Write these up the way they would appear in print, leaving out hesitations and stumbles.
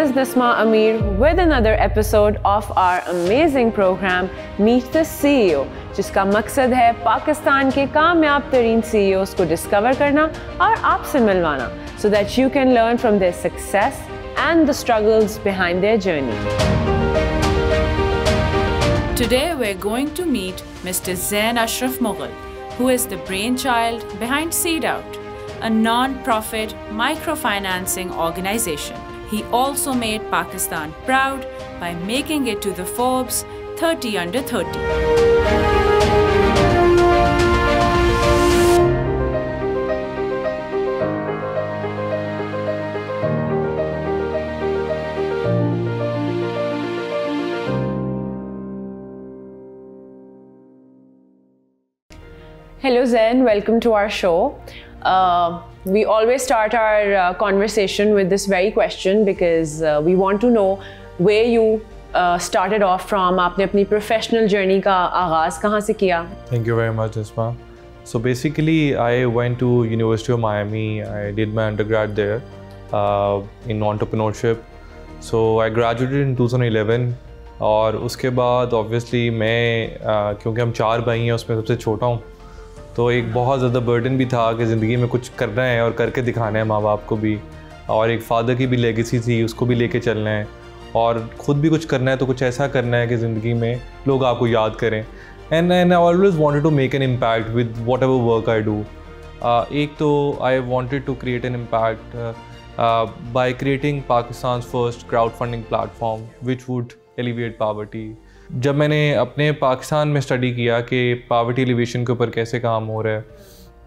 is Nisma Amir with another episode of our amazing program Meet the CEO, जिसका मकसद है पाकिस्तान के कामयाब तरीन CEOs को डिस्कवर करना और आपसे मिलवाना, so that you can learn from their success and the struggles behind their journey. Today we're going to meet Mr. Zain Ashraf Mughal, who is the brainchild behind Seed Out, a non-profit microfinancing organization. He also made Pakistan proud by making it to the Forbes 30 Under 30. Hello Zain, welcome to our show. We always start our conversation with this very question because we want to know where you started off from. आपने अपनी professional journey का आगाज़ कहाँ से किया? Thank you very much, Nisma. So basically, I went to University of Miami. I did my undergrad there in entrepreneurship. So I graduated in 2011. और उसके बाद obviously मैं क्योंकि हम 4 भाई हैं उसमें सबसे छोटा हूँ, तो एक बहुत ज़्यादा बर्डन भी था कि ज़िंदगी में कुछ करना है और करके दिखाना है माँ बाप को भी, और एक फ़ादर की भी लेगेसी थी, उसको भी लेके चलना है, और ख़ुद भी कुछ करना है, तो कुछ ऐसा करना है कि ज़िंदगी में लोग आपको याद करें. And I always wanted to make an impact with whatever work I do. एक तो I wanted to create an impact by creating Pakistan first crowd funding platform which would alleviate poverty. जब मैंने अपने पाकिस्तान में स्टडी किया कि poverty alleviation के ऊपर कैसे काम हो रहा है,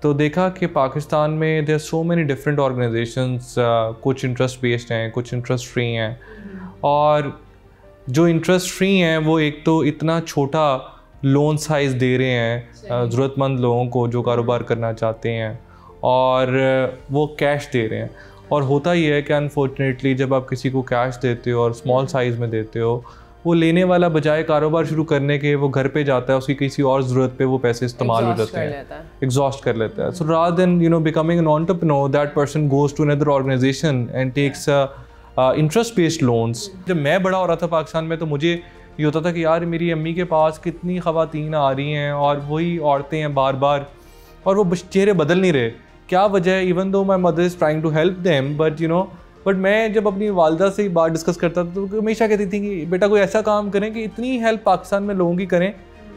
तो देखा कि पाकिस्तान में there so many different organisations, कुछ इंटरेस्ट बेस्ड हैं, कुछ इंटरेस्ट फ्री हैं, और जो इंटरेस्ट फ्री हैं वो एक तो इतना छोटा लोन साइज़ दे रहे हैं ज़रूरतमंद लोगों को जो कारोबार करना चाहते हैं, और वो कैश दे रहे हैं. और होता ही है कि अनफॉर्चुनेटली जब आप किसी को कैश देते हो और स्मॉल साइज़ में देते हो, वो लेने वाला बजाय कारोबार शुरू करने के वो घर पे जाता है, उसकी किसी और ज़रूरत पे वो पैसे इस्तेमाल हो जाते हैं, एग्जॉस्ट कर लेता है. So rather than becoming an entrepreneur, that person goes to another organisation and takes interest based loans. जब मैं बड़ा हो रहा था पाकिस्तान में, तो मुझे ये होता था कि यार मेरी अम्मी के पास कितनी ख़वातीन आ रही हैं और वही औरतें हैं बार बार, और वो चेहरे बदल नहीं रहे. क्या वजह है? Even though my mother is trying to help them, but मैं जब अपनी वालदा से बात डिस्कस करता था तो हमेशा कहती थी कि बेटा कोई ऐसा काम करें कि इतनी हेल्प पाकिस्तान में लोगों की करें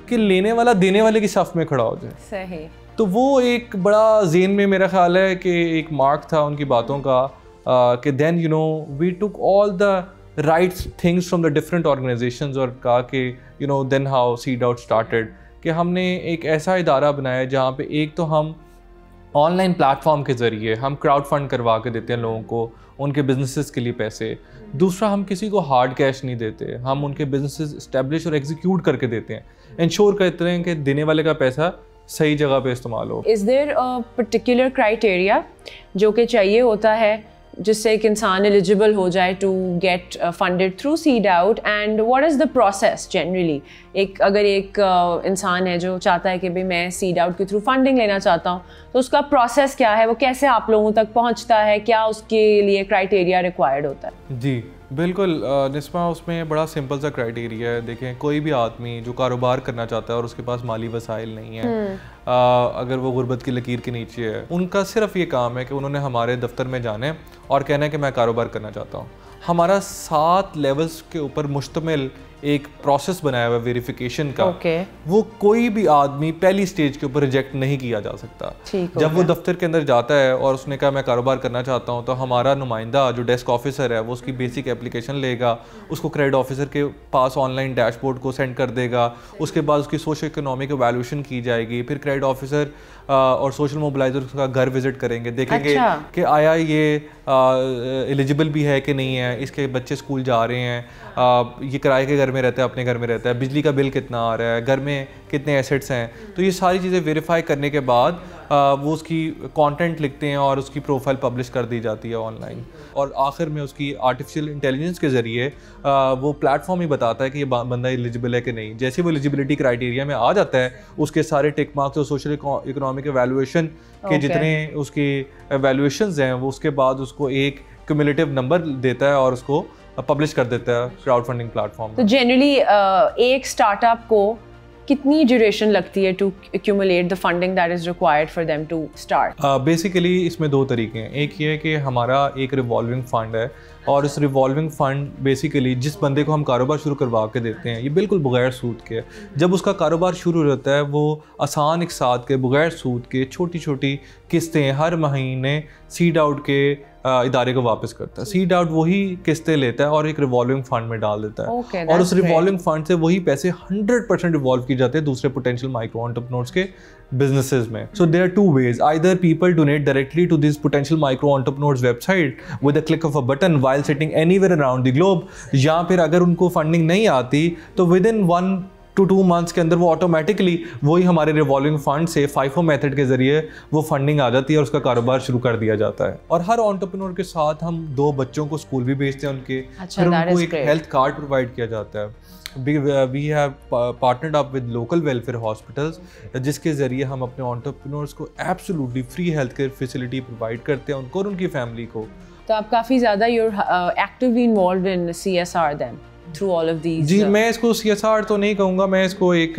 कि लेने वाला देने वाले की सफ़ में खड़ा हो जाए. सही. तो वो एक बड़ा ज़हन में मेरा ख्याल है कि एक मार्क था उनकी बातों का कि then we took all the right things from the different organisations, और कहा कि then how SeedOut started, कि हमने एक ऐसा इदारा बनाया जहाँ पे एक तो हम ऑनलाइन प्लेटफॉर्म के ज़रिए हम क्राउड फंड करवा के देते हैं लोगों को उनके बिजनेसेस के लिए पैसे. दूसरा, हम किसी को हार्ड कैश नहीं देते, हम उनके बिजनेसेस इस्टेब्लिश और एग्जीक्यूट करके देते हैं, इंश्योर करते हैं कि देने वाले का पैसा सही जगह पे इस्तेमाल हो. Is there a particular criteria जो कि चाहिए होता है जिससे एक इंसान एलिजिबल हो जाए to get funded through SeedOut, and what is the process generally? अगर एक इंसान है जो चाहता है कि भाई मैं सीड आउट के थ्रू फंडिंग लेना चाहता हूँ, तो उसका प्रोसेस क्या है, वो कैसे आप लोगों तक पहुँचता है, क्या उसके लिए क्राइटेरिया रिक्वायर्ड होता है? जी बिल्कुल निस्मा, उसमें बड़ा सिंपल सा क्राइटेरिया है. देखें, कोई भी आदमी जो कारोबार करना चाहता है और उसके पास माली वसाइल नहीं है, अगर वो गुर्बत की लकीर के नीचे है, उनका सिर्फ ये काम है कि उन्होंने हमारे दफ्तर में जाना है और कहना है कि मैं कारोबार करना चाहता हूँ. हमारा 7 लेवल्स के ऊपर मुश्तमिल एक प्रोसेस बनाया हुआ है वेरिफिकेशन का. वो कोई भी आदमी पहली स्टेज के ऊपर रिजेक्ट नहीं किया जा सकता. जब वो दफ्तर के अंदर जाता है और उसने कहा मैं कारोबार करना चाहता हूँ, तो हमारा नुमाइंदा जो डेस्क ऑफिसर है वो उसकी बेसिक एप्लीकेशन लेगा, उसको क्रेडिट ऑफिसर के पास ऑनलाइन डैशबोर्ड को सेंड कर देगा, उसके बाद उसकी सोशल इकोनॉमिक वैल्यूएशन की जाएगी, फिर क्रेडिट ऑफिसर और सोशल मोबिलाइजर का घर विजिट करेंगे, देखेंगे कि आया ये एलिजिबल भी है कि नहीं है, इसके बच्चे स्कूल जा रहे हैं, ये किराए के घर में रहता है, अपने घर में रहता है, बिजली का बिल कितना आ रहा है, घर में कितने एसेट्स हैं. तो ये सारी चीज़ें वेरीफाई करने के बाद वो उसकी कंटेंट लिखते हैं और उसकी प्रोफाइल पब्लिश कर दी जाती है ऑनलाइन, और आखिर में उसकी आर्टिफिशियल इंटेलिजेंस के ज़रिए वो प्लेटफॉर्म ही बताता है कि ये बंदा एलिजिबल है कि नहीं. जैसे वो एलिजिबिलिटी क्राइटेरिया में आ जाता है, उसके सारे टिक मार्क्स और सोशल इकोनॉमिक वैल्यूएशन के जितने उसकी वैल्यूएशंस हैं, वो उसके बाद उसको एक क्यूमुलेटिव नंबर देता है और उसको पब्लिश कर देता है क्राउड फंडिंग प्लेटफॉर्म। तो जनरली एक स्टार्टअप को कितनी ड्यूरेशन लगती है to accumulate the funding that is required for them to start? Basically इसमें 2 तरीके हैं। एक ये है कि हमारा एक रिवॉल्विंग फंड है और इस रिवॉल्विंग फंड बेसिकली जिस बंदे को हम कारोबार शुरू करवा के देते हैं, ये बिल्कुल बगैर सूद के। जब उसका कारोबार शुरू होता है वो आसान एक साथ के बगैर सूद के छोटी छोटी किस्तें हर महीने सीड आउट के इदारे को वापस करता है। सीड आउट वही किस्तें लेता है और एक रिवॉल्विंग फंड में डाल देता है और उस रिवॉल्विंग फंड से वही पैसे 100% रिवॉल्व किए जाते हैं दूसरे पोटेंशियल माइक्रो एंटरप्रेन्योर्स के businesses में। So there are 2 ways. Either people donate directly to these potential micro entrepreneurs website with a click of a button while sitting anywhere around the globe, या फिर अगर उनको फंडिंग नहीं आती तो within 1 to 2 months के अंदर वो ऑटोमेटिकली वही हमारे रिवॉल्विंग फंड से FIFO मेथड के जरिए वो फंडिंग आ जाती है और उसका कारोबार शुरू कर दिया जाता है। और हर एंटरप्रेन्योर के साथ हम 2 बच्चों को स्कूल भी भेजते हैं उनके, फिर उनको एक हेल्थ कार्ड प्रोवाइड किया जाता है। We have partnered up with local welfare hospitals जिसके ज़रिए हम अपने entrepreneurs को absolutely free healthcare facility provide करते हैं उनको और उनकी फैमिली को। तो आप काफ़ी ज़्यादा you're actively involved in CSR then through all of these? जी मैं इसको CSR तो नहीं कहूँगा, मैं इसको एक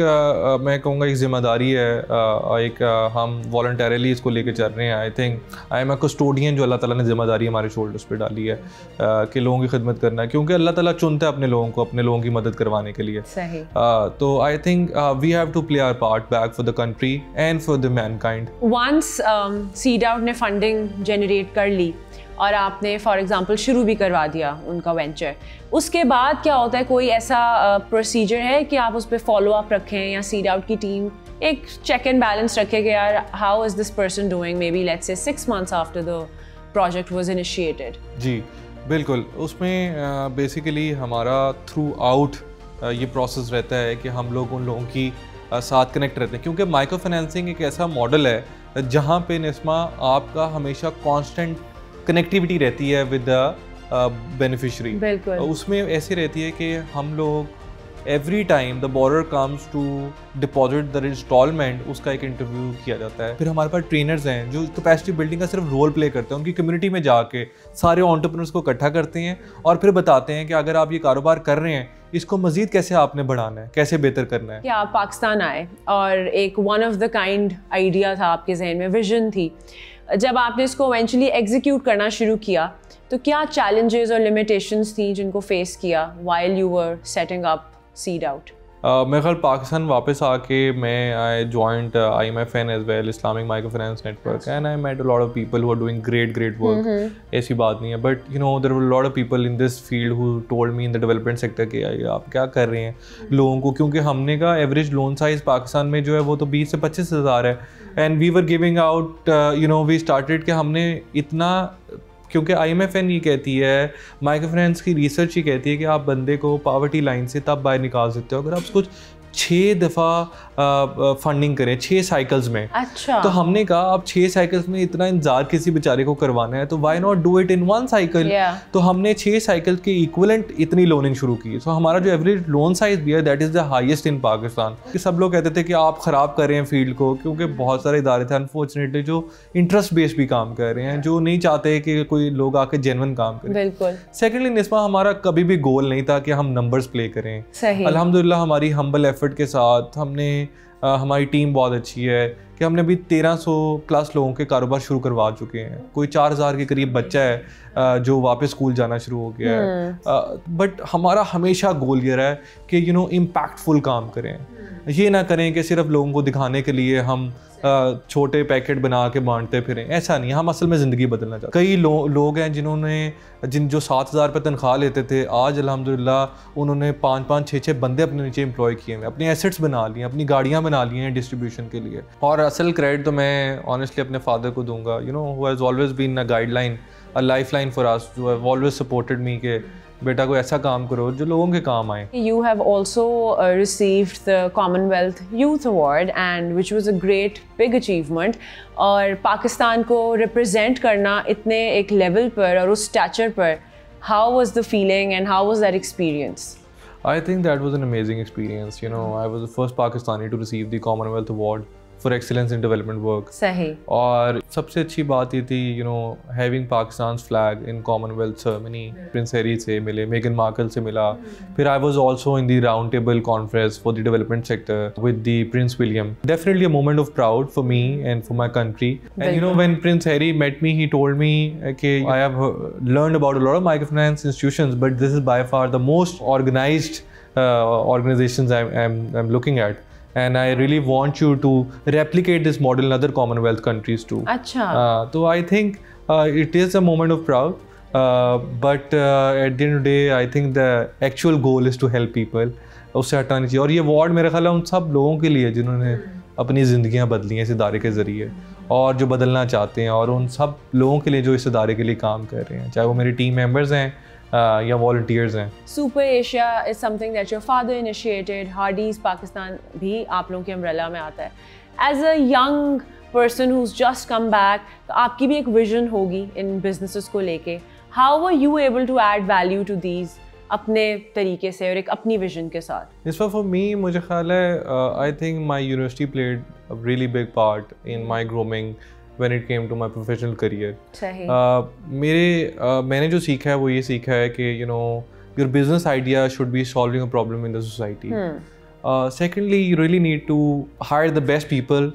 मैं कहूँगा एक जिम्मेदारी है, एक हम वॉलंटरली इसको लेके चल रहे हैं। I think I am a custodian, जो अल्लाह ताला ने जिम्मेदारी हमारे शोल्डर्स पे डाली है कि लोगों की खिदमत करना है, क्योंकि अल्लाह ताला चुनता है अपने लोगों को अपने लोगों की मदद करवाने के लिए। सही। तो I think we have to play our part back for the country and for the mankind. Once SeedOut ने फंडिंग जनरेट कर ली और आपने फॉर एग्जांपल शुरू भी करवा दिया उनका वेंचर, उसके बाद क्या होता है? कोई ऐसा प्रोसीजर है कि आप उस पर फॉलो अप रखें या सीड आउट की टीम एक चेक एंड बैलेंस रखे कि यार how is this person doing may be let's say 6 months after the project was initiated? जी बिल्कुल, उसमें बेसिकली हमारा थ्रू आउट ये प्रोसेस रहता है कि हम लोग उन लोगों की साथ कनेक्ट रहते हैं, क्योंकि माइक्रो फाइनेंसिंग एक ऐसा मॉडल है जहाँ पे निस्मा आपका हमेशा कॉन्स्टेंट कनेक्टिविटी रहती है विद द बेनिफिशरी। उसमें ऐसी रहती है कि हम लोग every time the borrower comes to deposit the instalment, उसका एक इंटरव्यू किया जाता है। फिर हमारे पास ट्रेनर्स हैं जो कैपेसिटी बिल्डिंग का सिर्फ रोल प्ले करते हैं, उनकी कम्युनिटी में जाके सारे एंटरप्रेन्योर्स को इकट्ठा करते हैं और फिर बताते हैं कि अगर आप ये कारोबार कर रहे हैं इसको मजीद कैसे आपने बढ़ाना है, कैसे बेहतर करना है। कि आप पाकिस्तान आए और एक one of the kind idea था आपके जहन में, विजन थी, जब आपने इसको इवेंचुअली एग्जीक्यूट करना शुरू किया तो क्या चैलेंजेस और लिमिटेशंस थी जिनको फेस किया while you were setting up Seed Out? मेरे ख्याल पाकिस्तान वापस आके मैं I joined IMFN as well, Islamic micro finance network, and I met a lot of people who are doing great work. ऐसी बात नहीं है, but you know there were a lot of people in this field who told me in the development sector कि आप क्या कर रहे हैं लोगों को, क्योंकि हमने का एवरेज लोन साइज पाकिस्तान में जो है वो तो 20 से 25 हज़ार है, and we were giving out you know we started कि हमने इतना, क्योंकि IMFN ये कहती है, माइक्रो फाइनेंस की रिसर्च ये कहती है कि आप बंदे को पॉवर्टी लाइन से तब बाहर निकाल सकते हो अगर आप कुछ 6 दफ़ा फंडिंग करें 6 साइकिल्स में। अच्छा। तो हमने कहा आप 6 साइकिल्स में इतना इंतजार किसी बेचारे को करवाना है तो why not do it in 1 cycle. तो हमने 6 साइकिल के इक्विवेलेंट इतनी लोनिंग शुरू की। सो हमारा जो एवरेज लोन साइज भी है that is the highest in Pakistan. कि सब लोग कहते थे कि आप ख़राब कर रहे हैं फील्ड को, क्योंकि बहुत सारे इदारे थे अनफॉर्चुनेटली जो इंटरेस्ट बेस्ड भी काम कर रहे हैं, जो नहीं चाहते कि कोई लोग आके जेन्युइन काम करें। बिल्कुल। सेकेंडली निस्मा हमारा कभी भी गोल नहीं था कि हम नंबर्स प्ले करें। अल्हम्दुलिल्लाह हमारी हम्बल एफर्ट के साथ हमने हमारी टीम बहुत अच्छी है कि हमने अभी 1300 प्लस लोगों के कारोबार शुरू करवा चुके हैं। कोई 4000 के करीब बच्चा है जो वापस स्कूल जाना शुरू हो गया है। बट हमारा हमेशा गोल ये रहा है कि यू नो इम्पैक्टफुल काम करें, ये ना करें कि सिर्फ लोगों को दिखाने के लिए हम छोटे पैकेट बना के बांटते फिरें। ऐसा नहीं, हम असल में ज़िंदगी बदलना चाहते। कई लोग हैं जो 7000 पर तनख्वाह लेते थे, आज अल्हम्दुलिल्लाह उन्होंने 5-5, 6-6 बंदे अपने नीचे एम्प्लॉय किए हैं, अपने एसेट्स बना लिए, अपनी गाड़ियाँ बना ली हैं डिस्ट्रीब्यूशन के लिए। और असल क्रेडिट तो मैं ऑनेस्टली अपने फादर को दूंगा, you know who has always been a guideline, a lifeline for us, जो हैव ऑलवेज सपोर्टेड मी के बेटा कोई ऐसा काम करो जो लोगों के काम आए। You have also received the Commonwealth Youth Award and which was a great big achievement, और पाकिस्तान को रिप्रेजेंट करना इतने एक लेवल पर और उस स्टैचर पर, how was the feeling and how was that experience? I think that was an amazing experience. You know, I was the first Pakistani to receive the Commonwealth Award for excellence in development work. सही. और सबसे अच्छी बात ये थी, you know, having Pakistan's flag in Commonwealth ceremony. Prince Harry से मिले, Meghan Markle से मिला. फिर I was also in the roundtable conference for the development sector with the Prince William. Definitely a moment of proud for me and for my country. And you know, when Prince Harry met me, he told me, okay, I have learned about a lot of microfinance institutions, but this is by far the most organized organizations I'm looking at. And I really want you to replicate this model in other Commonwealth countries too. अच्छा. So I think it is a moment of proud, but at the end of the day, I think the actual goal is to help people. उससे हटाना चाहिए. और ये award मेरा ख्याल है उन सब लोगों के लिए जिन्होंने अपनी ज़िंदगियाँ बदली हैं इस इदारे के ज़रिए और जो बदलना चाहते हैं, और उन सब लोगों के लिए जो इस इदारे के लिए काम कर रहे हैं, चाहे वो मेरे टीम मेंबर्स हैं या वॉलंटियर्स हैं. Super Asia is something that your father initiated. Hardee's Pakistan भी आप लोगों के अम्ब्रेला में आता है. As a young person who just come back, तो आपकी भी एक विजन होगी इन बिजनेसेस को लेके. How were you able to add value to these अपने तरीके से और एक अपनी विजन के साथ? इस फॉर मी मुझे ख्याल है I think my university played a really big part in my grooming when it came to my professional career. मैंने जो सीखा है वो ये सीखा है कि you know your business idea should be solving a problem in the society. Secondly, you really need to hire the best people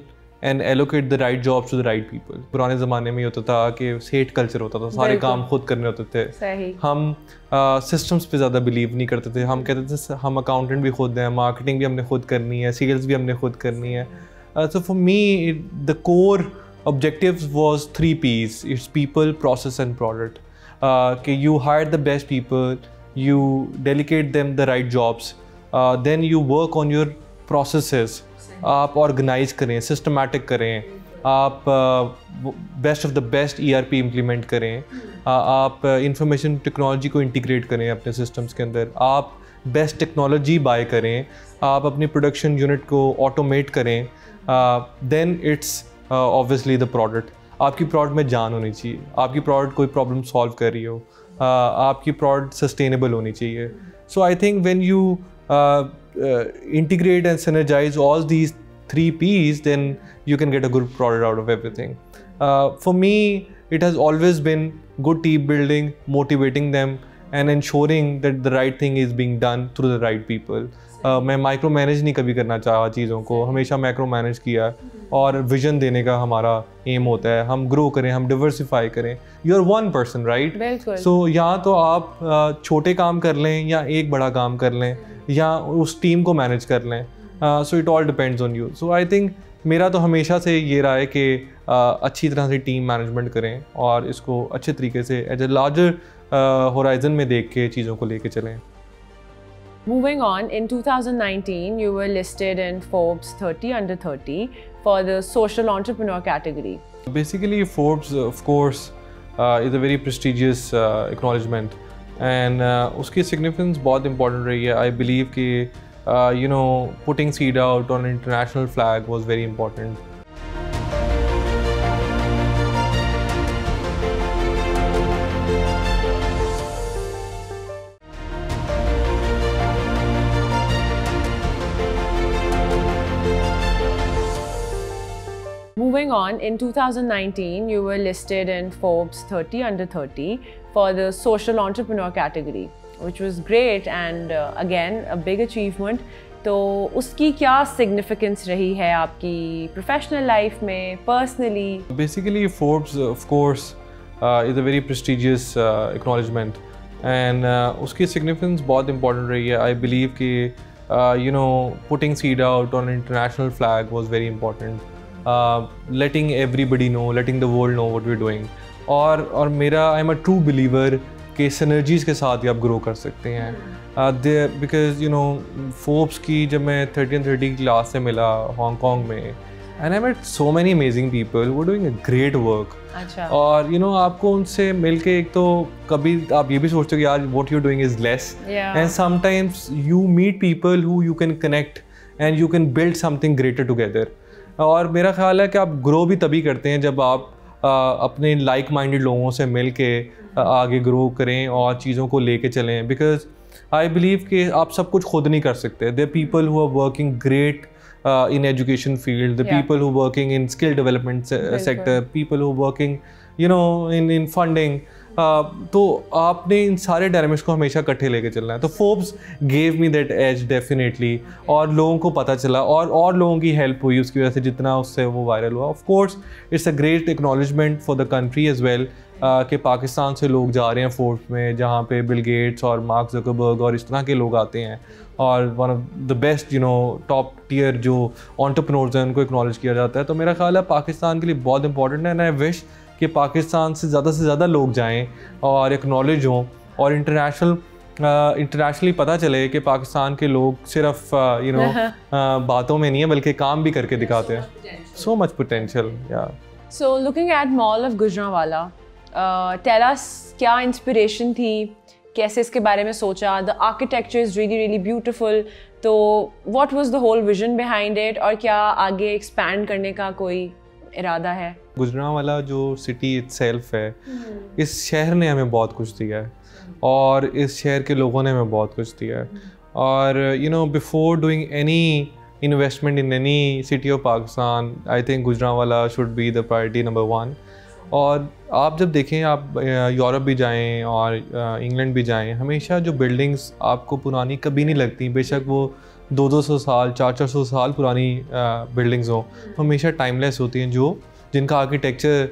and allocate the right jobs to the right people. पुराने ज़माने में होता था कि सेठ culture होता था, सारे काम खुद करने होते थे. हम सिस्टम्स पे ज़्यादा बिलीव नहीं करते थे. हम कहते थे हम अकाउंटेंट भी खुद हैं, मार्केटिंग भी हमने खुद करनी है, सेल्स भी हमने खुद करनी है. So for me, the core objectives was 3 P's. It's people, process and product. You hire the best people, you delegate them the right jobs, then you work on your processes. आप organize करें, systematic करें, आप best of the best ERP implement करें, आप information technology को integrate करें अपने systems के अंदर, आप best technology buy करें, आप अपनी production unit को automate करें, then it's obviously the product. आपकी प्रोडक्ट में जान होनी चाहिए, आपकी प्रोडक्ट कोई प्रॉब्लम सॉल्व कर रही हो, आपकी प्रोडक्ट सस्टेनेबल होनी चाहिए. So I think when you integrate and synergise all these 3 P's, then you can get a good product out of everything. For me, it has always been good team building, motivating them and ensuring that the right thing is being done through the right people. मैं micro manage नहीं कभी करना चाहा चीज़ों को, हमेशा macro manage किया. और विजन देने का हमारा एम होता है हम ग्रो करें, हम डिवर्सिफाई करें. You are one person, right? So या तो आप छोटे काम कर लें या एक बड़ा काम कर लें या उस टीम को मैनेज कर लें. So it all depends on you. So I think मेरा तो हमेशा से ये रहा है कि अच्छी तरह से टीम मैनेजमेंट करें और इसको अच्छे तरीके से एज ए लार्जर होराइजन में देख के चीज़ों को लेके चलें. Moving on, in 2019, you were listed in Forbes 30 under 30 for the social entrepreneur category. Basically, Forbes, of course, is a very prestigious acknowledgement, and उसकी significance बहुत important रही है. I believe कि you know putting seed out on an international flag was very important. Moving on, in 2019, you were listed in Forbes 30 under 30 for the social entrepreneur category, which was great and again a big achievement. तो उसकी क्या significance रही है आपकी professional life में, personally? Basically, Forbes, of course, is a very prestigious acknowledgement, and उसकी significance बहुत important रही है. I believe कि you know putting seed out on an international flag was very important. Letting everybody know, letting the world know what we're doing. और मेरा I'm a true believer कि synergies के साथ ही आप grow कर सकते हैं. Because you know Forbes की जब मैं 30 and 30 क्लास से मिला हांगकांग में, and I met so many amazing people who are doing a great work. अच्छा. और you know आपको उनसे मिलके एक तो कभी आप ये भी सोचते हो कि यार what you're doing is less. Yeah. And sometimes you meet people who you can connect and you can build something greater together. और मेरा ख्याल है कि आप ग्रो भी तभी करते हैं जब आप अपने लाइक माइंडेड लोगों से मिल के आगे ग्रो करें और चीज़ों को लेके चलें. बिकॉज आई बिलीव कि आप सब कुछ खुद नहीं कर सकते. There people who are working great in education field, the people who working in skill development sector, people who working in funding. तो आपने इन सारे डायनामिक्स को हमेशा इकट्ठे लेके चलना है. तो Forbes gave me that edge definitely, और लोगों को पता चला और लोगों की हेल्प हुई उसकी वजह से, जितना उससे वो वायरल हुआ. Of course it's a great acknowledgement for the country as well कि पाकिस्तान से लोग जा रहे हैं फोर्ब्स में, जहाँ पे बिल गेट्स और मार्क ज़करबर्ग और इस तरह के लोग आते हैं, और one of the best top tier जो एंटरप्रेन्योर्स हैं उनको एक्नॉलेज किया जाता है. तो मेरा ख्याल है पाकिस्तान के लिए बहुत इंपॉर्टेंट है, एंड आई विश कि पाकिस्तान से ज़्यादा लोग जाएं और एक्नॉलेज हों, और इंटरनेशनली पता चले कि पाकिस्तान के लोग सिर्फ बातों में नहीं है बल्कि काम भी करके दिखाते हैं. So much potential. Yeah so looking at mall of Gujranwala, tell us क्या इंस्पिरेशन थी, कैसे इसके बारे में सोचा? The architecture is really beautiful, तो what was the whole vision behind it, और क्या आगे एक्सपैंड करने का कोई इरादा है? गुजरांवाला जो सिटी इटसेल्फ है, इस शहर ने हमें बहुत कुछ दिया है, और इस शहर के लोगों ने हमें बहुत कुछ दिया है. और before doing any investment in any city of Pakistan, I think Gujranwala should be the priority number 1. और आप जब देखें, आप यूरोप भी जाएं और इंग्लैंड भी जाएं, हमेशा जो बिल्डिंग्स आपको पुरानी कभी नहीं लगती, बेशक वो 200-200 साल 400-400 साल पुरानी बिल्डिंग्स हों, हमेशा टाइमलेस होती हैं, जिनका आर्किटेक्चर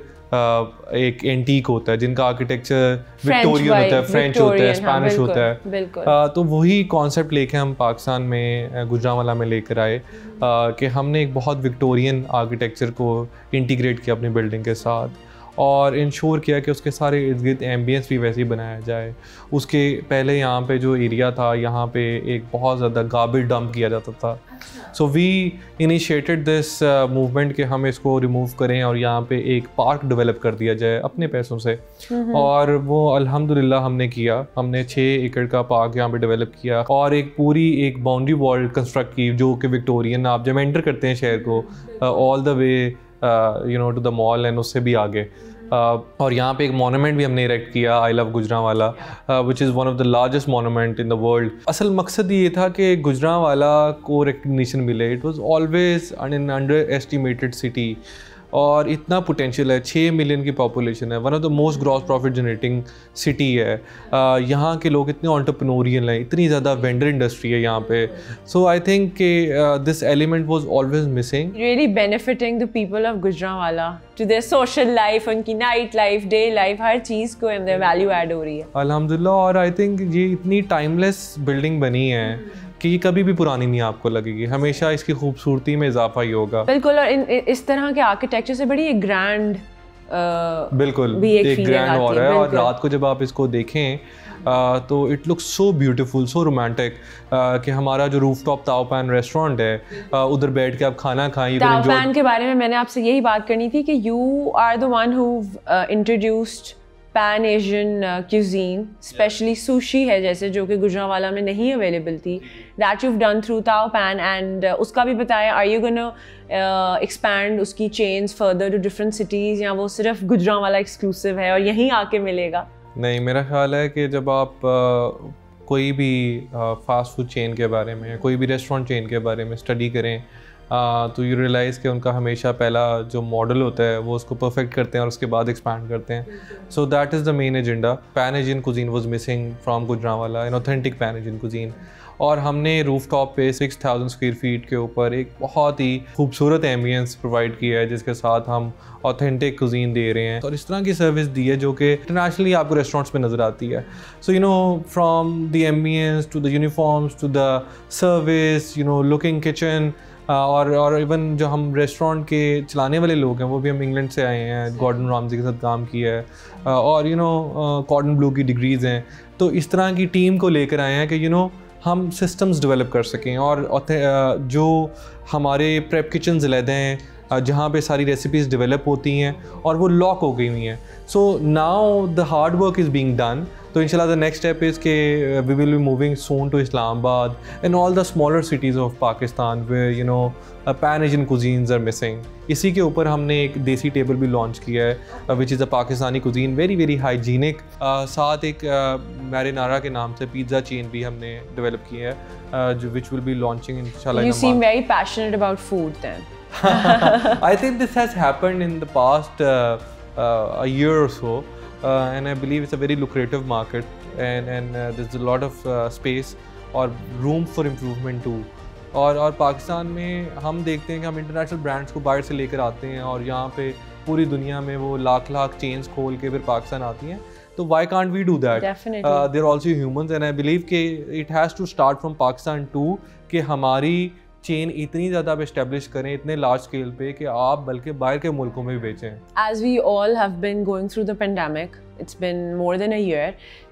एक एंटीक होता है, जिनका आर्किटेक्चर विक्टोरियन होता है, फ्रेंच होता है, स्पेनिश होता है. तो वही कॉन्सेप्ट लेके हम पाकिस्तान में गुजरांवाला में लेकर आए कि हमने एक बहुत विक्टोरियन आर्किटेक्चर को इंटीग्रेट किया अपनी बिल्डिंग के साथ, और इंश्योर किया कि उसके सारे इर्द गिर्द एम्बियंस भी वैसे ही बनाया जाए. उसके पहले यहाँ पे जो एरिया था, यहाँ पे एक बहुत ज़्यादा गार्बेज डंप किया जाता था. So we initiated this movement कि हम इसको रिमूव करें और यहाँ पे एक पार्क डेवलप कर दिया जाए अपने पैसों से. और वो अल्हम्दुलिल्लाह हमने किया. हमने 6 एकड़ का पार्क यहाँ पे डेवलप किया, और एक पूरी एक बाउंड्री वॉल कंस्ट्रक्ट की, जो कि विक्टोरियन, आप जब एंटर करते हैं शहर को all the way to the mall and उससे भी आगे. और यहाँ पे एक मोनूमेंट भी हमने इरेक्ट किया, I love Gujranwala, which is one of the largest monument in the world. असल मकसद ये था कि गुजरांवाला को रिकग्निशन मिले. It was always an under estimated city, और इतना पोटेंशियल है. 6 मिलियन की पॉपुलेशन है, one of the most gross profit generating city है. यहाँ के लोग इतने एंटरप्रेन्योरियल हैं, इतनी ज़्यादा वेंडर इंडस्ट्री है यहाँ पे. सो आई थिंक कि this element was always missing. Really benefiting the people of Gujranwala to their social life, उनकी नाइट लाइफ, डे लाइफ, हर चीज़ को अंदर वैल्यू ऐड हो रही है अल्हम्दुलिल्लाह. और आई थिंक ये इतनी टाइमलेस बिल्डिंग बनी है कि ये कभी भी पुरानी नहीं आपको लगेगी, हमेशा इसकी खूबसूरती में इजाफा ही होगा. बिल्कुल. और इस तरह के आर्किटेक्चर से बड़ी एक ग्रैंड बिल्कुल एक ग्रैंड हो रहा है. और रात को जब आप इसको देखें तो it looks so beautiful, so romantic, कि हमारा जो रूफटॉप ताओ पैन रेस्टोरेंट है, उधर बैठ के आप खाना खाएं. ताओ पैन के बारे में मैंने आपसे यही बात करनी थी कि you are the one who introduced pan Asian cuisine, specially sushi है जैसे, जो कि गुजरांवाला में नहीं अवेलेबल थी, that you've done through Tao Pan. And उसका भी बताया, आर यू गोना एक्सपैंड उसकी chains further to different cities, या वो सिर्फ गुजरांवाला एक्सक्लूसिव है और यहीं आके मिलेगा? नहीं, मेरा ख्याल है कि जब आप कोई भी फास्ट फूड चेन के बारे में, कोई भी रेस्टोरेंट चेन के बारे में स्टडी करें, तो यू रियलाइज़ कि उनका हमेशा पहला जो मॉडल होता है वो उसको परफेक्ट करते हैं और उसके बाद एक्सपैंड करते हैं. So that is the main agenda. Pan Asian cuisine was missing from Gujranwala, an authentic pan Asian cuisine. और हमने रूफटॉप पे 6000 स्क्वायर फीट के ऊपर एक बहुत ही खूबसूरत एम्बियंस प्रोवाइड किया है, जिसके साथ हम ऑथेंटिक कुजीन दे रहे हैं और इस तरह की सर्विस दी है जो कि इंटरनेशनली आपको रेस्टोरेंट्स में नज़र आती है. So from the ambience to the uniforms to the service, looking kitchen, और इवन जो हम रेस्टोरेंट के चलाने वाले लोग हैं वो भी हम इंग्लैंड से आए हैं, गॉर्डन रामजी के साथ काम किया है, और कॉर्डन ब्लू की डिग्रीज़ हैं. तो इस तरह की टीम को लेकर आए हैं कि हम सिस्टम्स डेवलप कर सकें, और जो हमारे प्रेप किचन्स अलहदा हैं जहाँ पे सारी रेसिपीज़ डेवलप होती हैं और वो लॉक हो गई हुई हैं. So now the hard work is being done. तो इंशाल्लाह द नेक्स्ट स्टेप इज़ के we will be moving soon to Islamabad and all the smaller cities of Pakistan where you know pan Asian cuisines are missing. इसी के ऊपर हमने एक देसी table भी लॉन्च किया है which is a Pakistani cuisine, very very hygienic. साथ एक मैरिनारा के नाम से पिज़्ज़ा चेन भी हमने डेवलप की है जो विच विल बी लॉन्चिंग इंशाल्लाह। You seem very passionate about food then. I think this has happened in the past a year or so, and I believe it's a very lucrative market, and there's a lot of space or room for improvement too. और पाकिस्तान में हम देखते हैं कि हम international brands को बाहर से लेकर आते हैं और यहाँ पे पूरी दुनिया में वो लाख चेन्स खोल के फिर पाकिस्तान आती हैं, तो why can't we do that? Definitely. They're also humans, and I believe कि it has to start from Pakistan too, कि हमारी चेन इतनी ज़्यादा आप इस्टेब्लिश करें इतने लार्ज स्केल पे कि आप बल्कि बाहर के मुल्कों में भी बेचें। As we all have been going through the pandemic, it's been more than a year,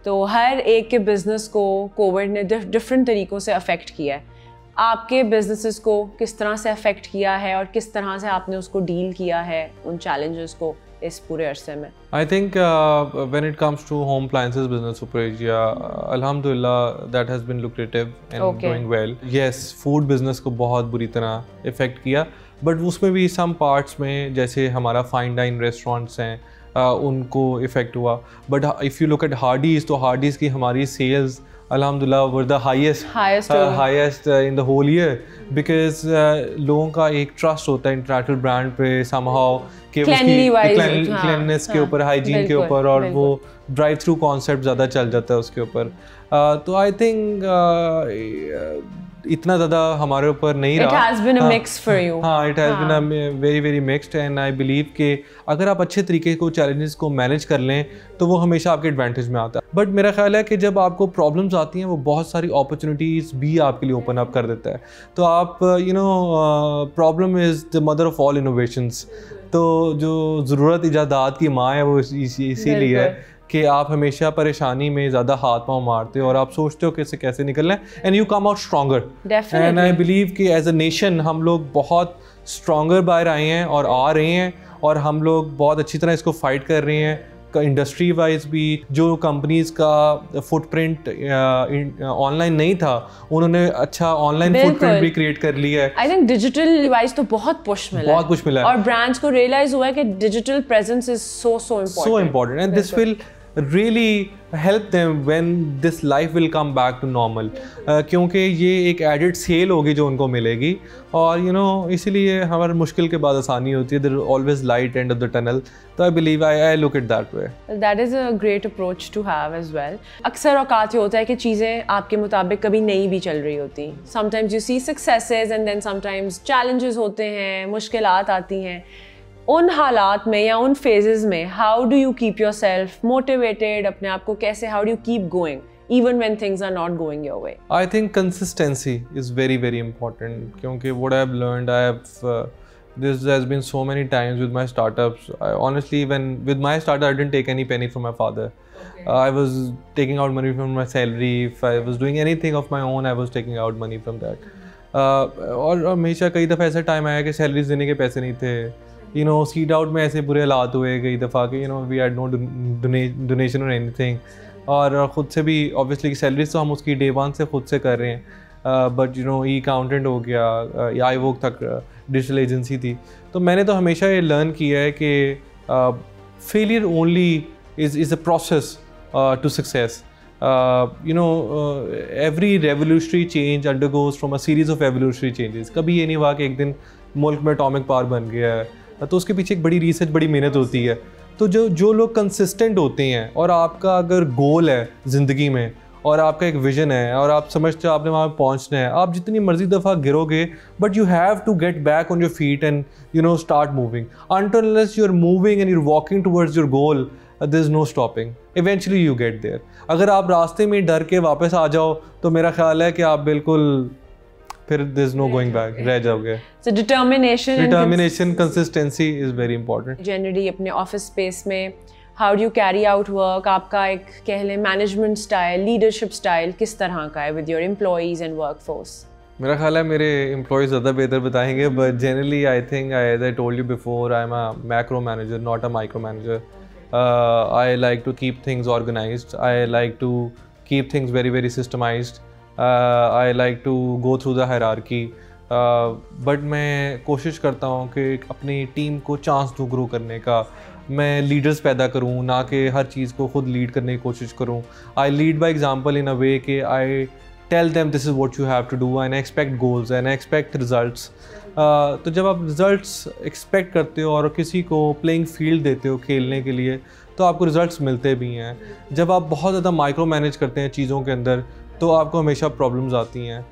तो हर एक के बिजनेस को कोविड ने डिफरेंट तरीक़ों से अफेक्ट किया है। आपके बिजनेसेस को किस तरह से अफेक्ट किया है और किस तरह से आपने उसको डील किया है उन चैलेंजेस को इस पूरे अरसे में? I think when it comes to home appliances business Super Asia, alhamdulillah that has been lucrative and doing well. Yes, food business को बहुत बुरी तरह इफ़ेक्ट किया, बट उसमें भी some parts में जैसे हमारा फाइन डाइन रेस्टोरेंट्स हैं उनको इफ़ेक्ट हुआ। But if you look at Hardy's, तो हार्डीज़ की हमारी sales alhamdulillah were the highest in the whole year, because लोगों का एक ट्रस्ट होता है इंटरनेशनल ब्रांड पे somehow कि क्लीननेस के ऊपर, हाइजीन के ऊपर, और वो ड्राइव थ्रू कॉन्सेप्ट ज़्यादा चल जाता है उसके ऊपर। तो आई थिंक इतना ज़्यादा हमारे ऊपर नहीं रहा। It has been a mix for you. हाँ, it has been a very very mixed, and I believe कि अगर आप अच्छे तरीके को चैलेंजेस को मैनेज कर लें तो वो हमेशा आपके एडवांटेज में आता है। बट मेरा ख्याल है कि जब आपको प्रॉब्लम्स आती हैं वो बहुत सारी अपॉर्चुनिटीज़ भी आपके लिए ओपन अप कर देता है। तो आप problem is the mother of all innovations. तो जो ज़रूरत इजादात की माँ है वो इसीलिए है कि आप हमेशा परेशानी में ज़्यादा हाथ पाँव मारते हो और आप सोचते हो कि इससे कैसे निकलना है, and you come out stronger. And I believe कि एज अ नेशन हम लोग बहुत स्ट्रॉन्गर बाहर आए हैं और आ रहे हैं, और हम लोग बहुत अच्छी तरह इसको फाइट कर रहे हैं। इंडस्ट्री वाइज भी जो कंपनीज का फुटप्रिंट ऑनलाइन नहीं था, उन्होंने अच्छा ऑनलाइन फुटप्रिंट भी क्रिएट कर लिया है। आई थिंक डिजिटल वाइज तो बहुत पुश मिला है और ब्रांड्स को रियलाइज हुआ है कि digital presence is so important, and this will really help them when this life will come back to normal, क्योंकि ये एक एडिड सेल होगी जो उनको मिलेगी, और इसीलिए हमारे मुश्किल के बाद आसानी होती है। there is always light end of the tunnel, तो I believe I look at that way. That is a great approach to have as well. अक्सर औकात ये होता है कि चीज़ें आपके मुताबिक कभी नहीं भी चल रही होती। Sometimes you see successes and then sometimes challenges होते हैं, मुश्किलात आती हैं। उन हालात में या उन फेजेस में how do you keep your self motivated, अपने आप को कैसे, how do you keep going even when things are not going your way? I think consistency is very very important, क्योंकि what I have learned, this has been so many times with my startups. Honestly, with my startup I didn't take any penny from my father. I was taking out money from my salary. If I was doing anything of my own, I was taking out money from that. और हमेशा कई दफ़ा ऐसा time आया कि salaries देने के पैसे नहीं थे। सीड आउट में ऐसे बुरे हालात हुए कई दफ़ा कि वी हैड नो डोनेशन और एनीथिंग, और ख़ुद से भी ऑब्वियसली सैलरीज तो हम उसकी डे वन से खुद से कर रहे हैं, बट ई अकाउंटेंट हो गया या आई वर्क तक डिजिटल एजेंसी थी। तो मैंने तो हमेशा ये लर्न किया है कि failure only is a process to success. every revolutionary change undergoes from a series of evolutionary changes. कभी ये नहीं हुआ कि एक दिन मुल्क में एटॉमिक पावर बन गया है, तो उसके पीछे एक बड़ी रिसर्च, बड़ी मेहनत होती है। तो जो लोग कंसिस्टेंट होते हैं, और आपका अगर गोल है ज़िंदगी में और आपका एक विजन है और आप समझते हो आपने वहाँ पहुँचना है, आप जितनी मर्जी दफ़ा गिरोगे, but you have to get back on your feet and start moving. Until unless you're moving and you're walking towards your goal, there's no stopping. Eventually you get there. अगर आप रास्ते में डर के वापस आ जाओ तो मेरा ख्याल है कि आप बिल्कुल फिर there's no going back, रह जाओगे। So determination, consistency is very important. Generally अपने office space में how do you carry out work? आपका एक कह लें management style, leadership style किस तरह का है with your employees and workforce? मेरा ख्याल है मेरे employees ज़्यादा बेहतर बताएंगे, but generally I think as I told you before, I'm a macro manager, not a micro manager. I like to keep things organized. I like to keep things very, very systemized. I like to go through the hierarchy. But मैं कोशिश करता हूँ कि अपनी team को chance दूँ grow करने का. मैं लीडर्स पैदा करूँ, ना कि हर चीज़ को खुद लीड करने की कोशिश करूँ. I lead by example in a way कि I tell them this is what you have to do and I expect goals and I expect results. तो जब आप रिजल्ट्स एक्सपेक्ट करते हो और किसी को प्लेइंग फील्ड देते हो खेलने के लिए, तो आपको रिजल्ट्स मिलते भी हैं. जब आप बहुत ज़्यादा माइक्रो मैनेज करते हैं चीज़ों के अंदर, तो आपको हमेशा प्रॉब्लम्स आती हैं.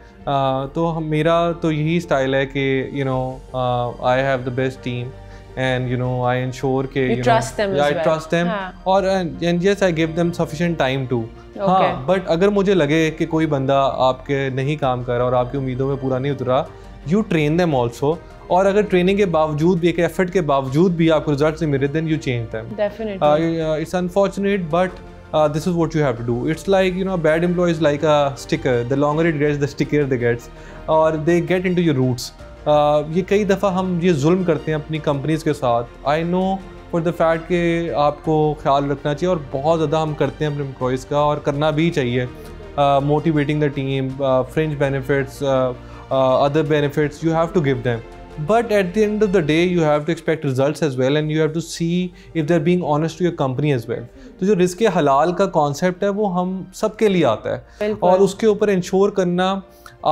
तो मेरा तो यही स्टाइल है कि you know I have the best team and you know I ensure कि you trust them as well. I trust them और and yes I give them sufficient time too. हाँ, but अगर मुझे लगे कि कोई बंदा आपके नहीं काम कर रहा और आपकी उम्मीदों में पूरा नहीं उतरा, you train them also. और अगर ट्रेनिंग के बावजूद भी, एक एफर्ट के बावजूद भी आपको रिजल्ट्स नहीं मिले, then you change them. Definitely. It's unfortunate but this is what you have to do. It's like, you know, a bad employee is like a sticker. The longer it gets, the stickier they gets. Or they get into your roots. ये कई दफ़ा हम ये जुल्म करते हैं अपनी companies के साथ. I know for the fact कि आपको ख्याल रखना चाहिए और बहुत ज़्यादा हम करते हैं अपने एम्प्लॉयज़ का और करना भी चाहिए. Motivating the team, fringe benefits, other benefits you have to give them. But at the end of the day, you have to expect results as well, and you have to see if they're being honest to your company as well. तो जो risk हलाल का concept है वो हम सबके लिए आता है और उसके ऊपर इंश्योर करना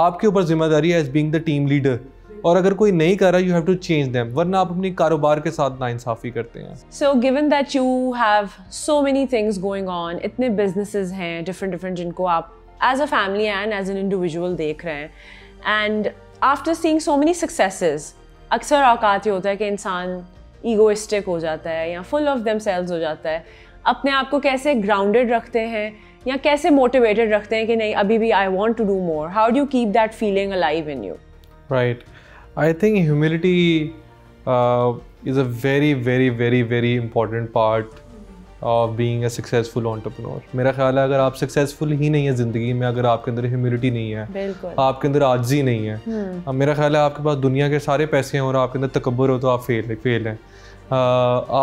आपके ऊपर जिम्मेदारी है as being the team leader. और अगर कोई नहीं कर रहा, you have to change them, वरना आप अपनी कारोबार के साथ नाइंसाफ़ी करते हैं. So given that you have so many things going on, इतने बिजनेसेस हैं डिफरेंट जिनको आप as a family and as an individual देख रहे हैं, and after seeing so many successes, अक्सर औकात ये होता है कि इंसान ईगोइस्टिक हो जाता है या फुल ऑफ देमसेल्व्स हो जाता है. अपने आप को कैसे ग्राउंडेड रखते हैं या कैसे मोटिवेटेड रखते हैं कि नहीं अभी भी I want to do more? How do you keep that feeling alive in you? Right. I think humility is a very, very, very, very important part of being a successful entrepreneur. मेरा ख्याल है अगर आप successful ही नहीं है ज़िंदगी में, अगर आपके अंदर ह्यूमिलिटी नहीं है, आपके अंदर आजिज़ी नहीं है, मेरा ख्याल है आपके पास दुनिया के सारे पैसे हैं और आपके अंदर तकब्बुर हो तो आप फेल हैं.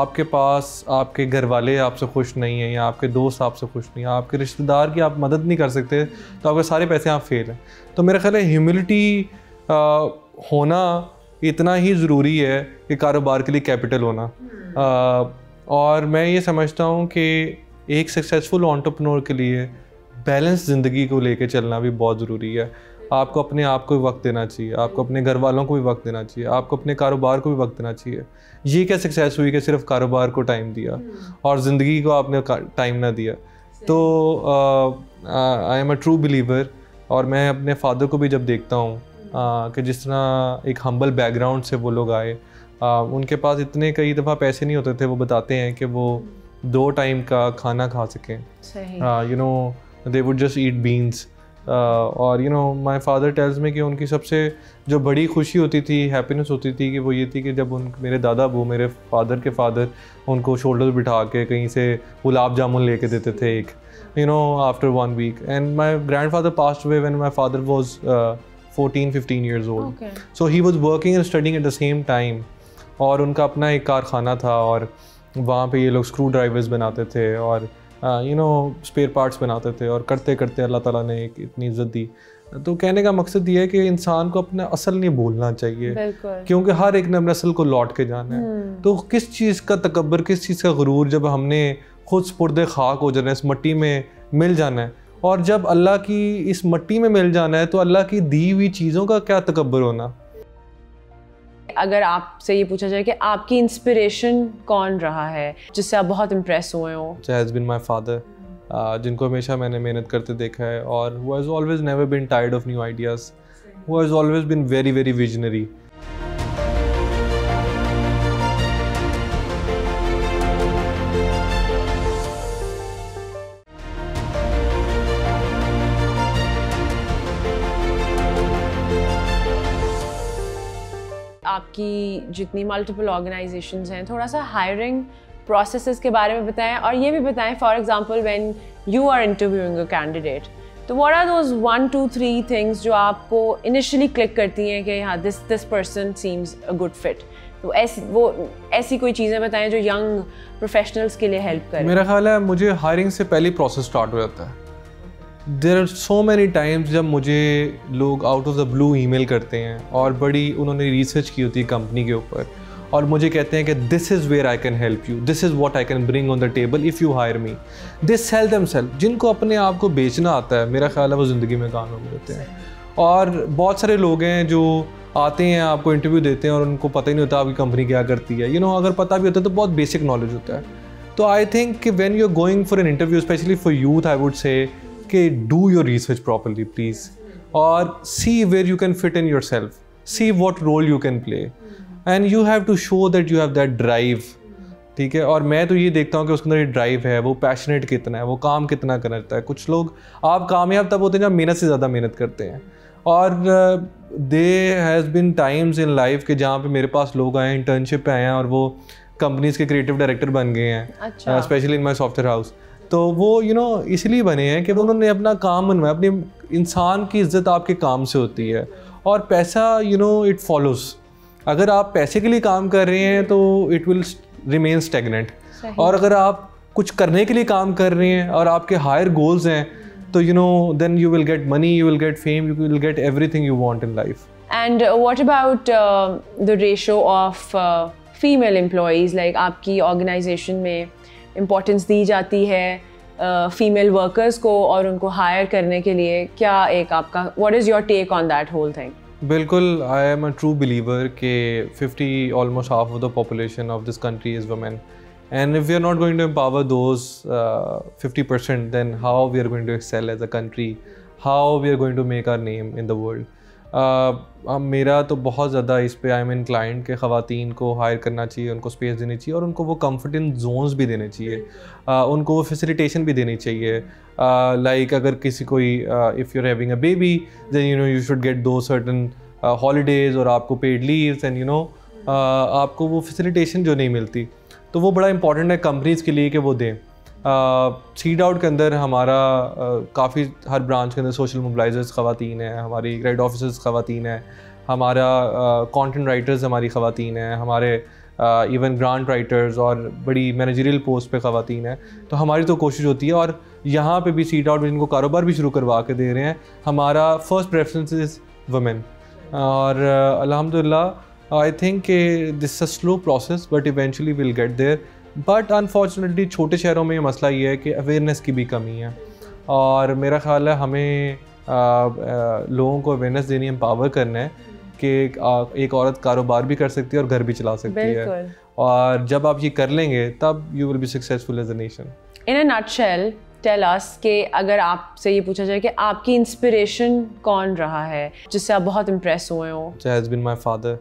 आपके पास आपके घर वाले आपसे खुश नहीं हैं या आपके दोस्त आपसे खुश नहीं हैं, आपके रिश्तेदार की आप मदद नहीं कर सकते, तो आपके सारे पैसे आप फेल हैं. तो मेरा ख्याल है ह्यूमिलिटी होना इतना ही ज़रूरी है कि कारोबार के लिए कैपिटल होना. और मैं ये समझता हूँ कि एक सक्सेसफुल एंटरप्रेन्योर के लिए बैलेंस ज़िंदगी को लेके चलना भी बहुत ज़रूरी है. आपको अपने आप को भी वक्त देना चाहिए, आपको अपने घर वालों को भी वक्त देना चाहिए, आपको अपने कारोबार को भी वक्त देना चाहिए. ये क्या सक्सेस हुई कि सिर्फ कारोबार को टाइम दिया और ज़िंदगी को आपने टाइम ना दिया? तो I am a true believer. और मैं अपने फादर को भी जब देखता हूँ कि जिस तरह एक हम्बल बैकग्राउंड से वो लोग आए, उनके पास इतने कई दफ़ा पैसे नहीं होते थे. वो बताते हैं कि वो 2 टाइम का खाना खा सकें. You know they would just eat beans. और you know my father tells me कि उनकी सबसे जो बड़ी खुशी होती थी, हैप्पीनेस होती थी, कि वो ये थी कि जब मेरे दादा वो मेरे फादर के फादर उनको शोल्डर बिठा के कहीं से गुलाब जामुन लेके देते थे एक, you know after 1 week. And my grand father passed away when my father was 14-15 years old. Okay. So he was working and studying at the same time. और उनका अपना एक कारखाना था और वहाँ पे ये लोग स्क्रू ड्राइवर्स बनाते थे और यू नो स्पेयर पार्ट्स बनाते थे. और करते करते अल्लाह ताला ने एक इतनी इज़्ज़त दी. तो कहने का मकसद ये है कि इंसान को अपना असल नहीं भूलना चाहिए, क्योंकि हर एक ने अपने असल को लौट के जाना है. तो किस चीज़ का तकब्बर, किस चीज़ का गुरूर, जब हमने खुद स्पुर्दे खाक हो जाना है, इस मिट्टी में मिल जाना है. और जब अल्लाह की इस मट्टी में मिल जाना है तो अल्लाह की दी हुई चीज़ों का क्या तकब्बर होना. अगर आपसे ये पूछा जाए कि आपकी इंस्पिरेशन कौन रहा है जिससे आप बहुत इम्प्रेस हुए हो? हैज़ बीन माय फादर, जिनको हमेशा मैंने मेहनत करते देखा है और who has always never been tired of new ideas, who has always been very very visionary. आपकी जितनी मल्टीपल ऑर्गेनाइजेशंस हैं, थोड़ा सा हायरिंग प्रोसेसेस के बारे में बताएं और ये भी बताएं, for example when you are interviewing a candidate, तो what are those 1, 2, 3 things जो आपको initially click करती हैं कि हाँ this person seems a good fit? तो ऐसी कोई चीज़ें बताएं जो young professionals के लिए help करें। मेरा ख्याल है मुझे hiring से पहले process start हो जाता है। There are so many times जब मुझे लोग out of the blue email करते हैं और बड़ी उन्होंने research की होती है कंपनी के ऊपर और मुझे कहते हैं कि this is where I can help you, this is what I can bring on the table if you hire me. They sell themselves. जिनको अपने आप को बेचना आता है मेरा ख्याल है वो ज़िंदगी में कामयाब होते हैं। और बहुत सारे लोग हैं जो आते हैं आपको इंटरव्यू देते हैं और उनको पता ही नहीं होता आपकी कंपनी क्या करती है। अगर पता भी होता है तो बहुत बेसिक नॉलेज होता है। तो आई थिंक कि when you are going for an interview specially for youth I would say कि do your research properly please और see where you can fit in yourself, see what role you can play and you have to show that you have that drive. ठीक है, और मैं तो ये देखता हूँ कि उसके अंदर ये ड्राइव है, वो पैशनेट कितना है, वो काम कितना करता है। कुछ लोग आप कामयाब तब होते हैं जब मेहनत से ज़्यादा मेहनत करते हैं। और they has been times in life के जहाँ पे मेरे पास लोग आए हैं इंटर्नशिप पे आए हैं और वो कंपनीज़ के क्रिएटिव डायरेक्टर बन गए हैं, specially in my software house. तो वो इसलिए बने हैं कि उन्होंने अपना काम बनवाया। अपने इंसान की इज्जत आपके काम से होती है और पैसा इट फॉलोज। अगर आप पैसे के लिए काम कर रहे हैं तो इट विल रिमेन स्टेगनेंट, और अगर आप कुछ करने के लिए काम कर रहे हैं और आपके हायर गोल्स हैं तो then you will get money, you will get fame, you will get everything you want in life. And what about the ratio of female employees? Like आपकी organization में importance दी जाती है female workers को और उनको hire करने के लिए, क्या एक आपका what is your take on that whole thing? बिल्कुल, I am a true believer कि almost half of the population of this country is women. And if we are not going to empower those 50%, then how we are going to excel as a country? How we are going to make our name in the world? मेरा तो बहुत ज़्यादा इस पे I am inclined कि ख़वातीन को higher करना चाहिए, उनको स्पेस देनी चाहिए और उनको वो कम्फर्टेंट जोन्स भी देने चाहिए, उनको वो फैसिलिटेशन भी देनी चाहिए। लाइक अगर किसी कोई if you are having a baby then you should get though certain holidays और आपको पेड लीव्स एंड आपको वो फैसिलिटेशन जो नहीं मिलती, तो वो बड़ा इंपॉर्टेंट है कंपनीज़ के लिए कि वो दें। सीड आउट के अंदर हमारा काफ़ी हर ब्रांच के अंदर सोशल मोबिलाइजर्स ख़वातीन हैं, हमारी ग्रेड ऑफिसर्स ख़वातीन हैं, हमारा कंटेंट राइटर्स हमारी ख़वातीन हैं, हमारे इवन ग्रांट राइटर्स और बड़ी मैनेजरियल पोस्ट पे ख़वातीन हैं। तो हमारी तो कोशिश होती है, और यहाँ पे भी सीड आउट में जिनको कारोबार भी शुरू करवा के दे रहे हैं, हमारा फर्स्ट प्रेफरेंस इज़ वुमेन। और अल्हम्दुलिल्लाह I think this a slow process but eventually will get there. But unfortunately छोटे शहरों में ये मसला ये है कि अवेयरनेस की भी कमी है, और मेरा ख़्याल है हमें लोगों को अवेयरनेस देनी, एम्पावर करना है कि एक औरत कारोबार भी कर सकती है और घर भी चला सकती है, और जब आप ये कर लेंगे तब you will be successful as a nation. In a nutshell tell us कि अगर आपसे ये पूछा जाए कि आपकी इंस्पिरेशन कौन रहा है जिससे आप बहुत इम्प्रेस हुए हो? हैज़ बीन माई फादर,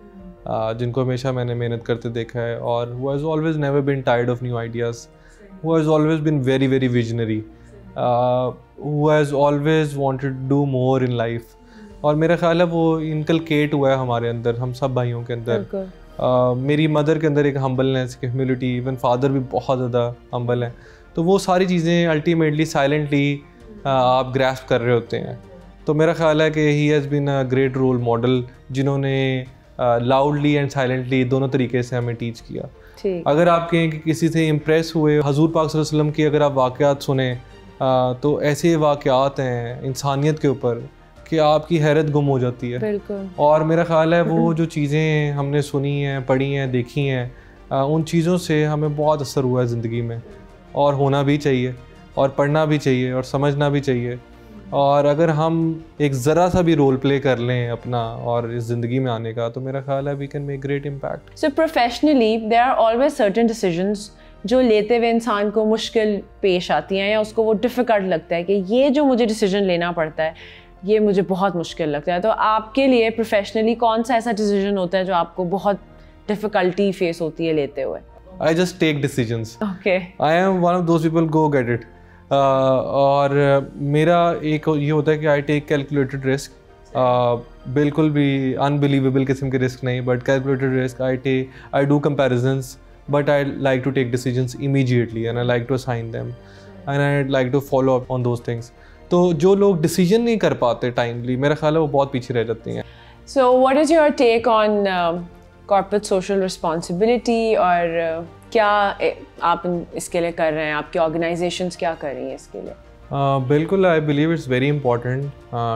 जिनको हमेशा मैंने मेहनत करते देखा है, और who has always never been tired of new ideas, who has always been very very visionary, who has always wanted to do more in life। और मेरा ख्याल है वो इनकलकेट हुआ है हमारे अंदर, हम सब भाइयों के अंदर। मेरी मदर के अंदर एक हम्बलनेस, एक ह्यूमिलिटी, इवन फादर भी बहुत ज़्यादा हम्बल हैं। तो वो सारी चीज़ें अल्टीमेटली साइलेंटली आप ग्रैस्प कर रहे होते हैं। तो मेरा ख्याल है कि he has been a great role model, जिन्होंने लाउडली एंड साइलेंटली दोनों तरीके से हमें टीच किया। अगर आप कहें कि किसी से इम्प्रेस हुए, हजूर पाक सल्लल्लाहु अलैहि वसल्लम की अगर आप वाक़यात सुने तो ऐसे वाक़यात हैं इंसानियत के ऊपर कि आपकी हैरत गुम हो जाती है। बिल्कुल। और मेरा ख़्याल है वो जो चीज़ें हमने सुनी हैं, पढ़ी हैं, देखी हैं, उन चीज़ों से हमें बहुत असर हुआ है ज़िंदगी में, और होना भी चाहिए, और पढ़ना भी चाहिए, और समझना भी चाहिए। और अगर हम एक ज़रा सा भी रोल प्ले कर लें अपना और इस ज़िंदगी में आने का, तो मेरा ख्याल है we can make great impact. So professionally there are always certain decisions जो लेते हुए इंसान को मुश्किल पेश आती हैं, या उसको वो डिफ़िकल्ट लगता है कि ये जो मुझे डिसीजन लेना पड़ता है ये मुझे बहुत मुश्किल लगता है। तो आपके लिए प्रोफेशनली कौन सा ऐसा डिसीजन होता है जो आपको बहुत डिफ़िकल्टी फेस होती है लेते हुए? I just take decisions. Okay, I am one of those people, go get it. और मेरा एक ये होता है कि आई टेक कैलकुलेटेड रिस्क, बिल्कुल भी अनबिलीवेबल किस्म के रिस्क नहीं, but calculated risk. I do comparisons, but I like to take decisions immediately and I like to assign them and I like to follow up on those things. तो जो लोग decision नहीं कर पाते timely, मेरा ख्याल है वो बहुत पीछे रह जाती हैं। So what is your take on corporate social responsibility, और क्या आप इसके लिए कर रहे हैं, आपकी ऑर्गेनाइजेशंस क्या कर रही हैं इसके लिए? बिल्कुल, I believe it's very important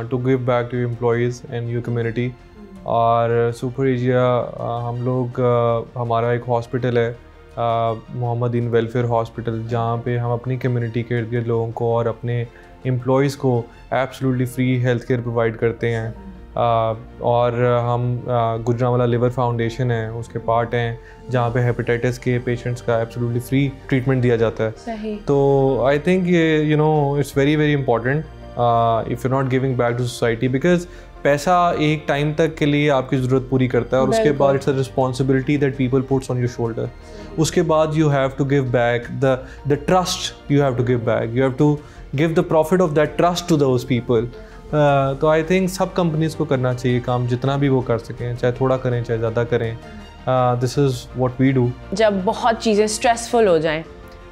to give back to employees and your community. और सुपर एजिया हम लोग हमारा एक हॉस्पिटल है, मोहम्मद इन वेलफेयर हॉस्पिटल, जहाँ पे हम अपनी कम्युनिटी के इर्द गिर्द लोगों को और अपने एम्प्लॉयज़ को absolutely free health care provide करते हैं। और हम गुजरांवाला लिवर फाउंडेशन है उसके पार्ट हैं, जहाँ पे हेपेटाइटिस के पेशेंट्स का एब्सोल्युटली फ्री ट्रीटमेंट दिया जाता है। सही। तो आई थिंक ये it's very very important if you not giving back to society, because पैसा एक टाइम तक के लिए आपकी ज़रूरत पूरी करता है और उसके बाद it's a responsibility that people puts on your shoulder. उसके बाद you have to give back the trust, you have to give back, you have to give the profit of that trust to those people. तो I think सब companies को करना चाहिए काम, जितना भी वो कर सकें, चाहे थोड़ा करें चाहे ज़्यादा करें। This is what we do. जब बहुत चीज़ें स्ट्रेसफुल हो जाएं,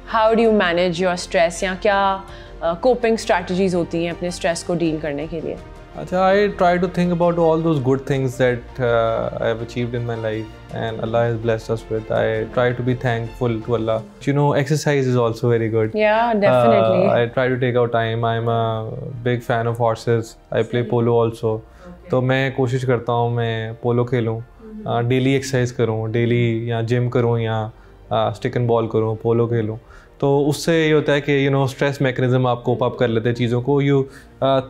how do you manage your stress, या क्या कोपिंग स्ट्रैटेजीज़ होती हैं अपने स्ट्रेस को डील करने के लिए? अच्छा, I try to think about all those good things that I have achieved in my life and Allah has blessed us with. I try to be thankful to Allah. You know, exercise is also very good. Yeah, definitely. I try to take out time. I'm a big fan of horses. I play polo also. तो मैं कोशिश करता हूँ मैं पोलो खेलूँ, daily exercise करूँ, daily या gym करूँ या स्टिक एंड बॉल करूँ, पोलो खेलूँ। तो उससे ये होता है कि स्ट्रेस मैकेनिज्म आप कोप अप कर लेते हैं चीज़ों को। You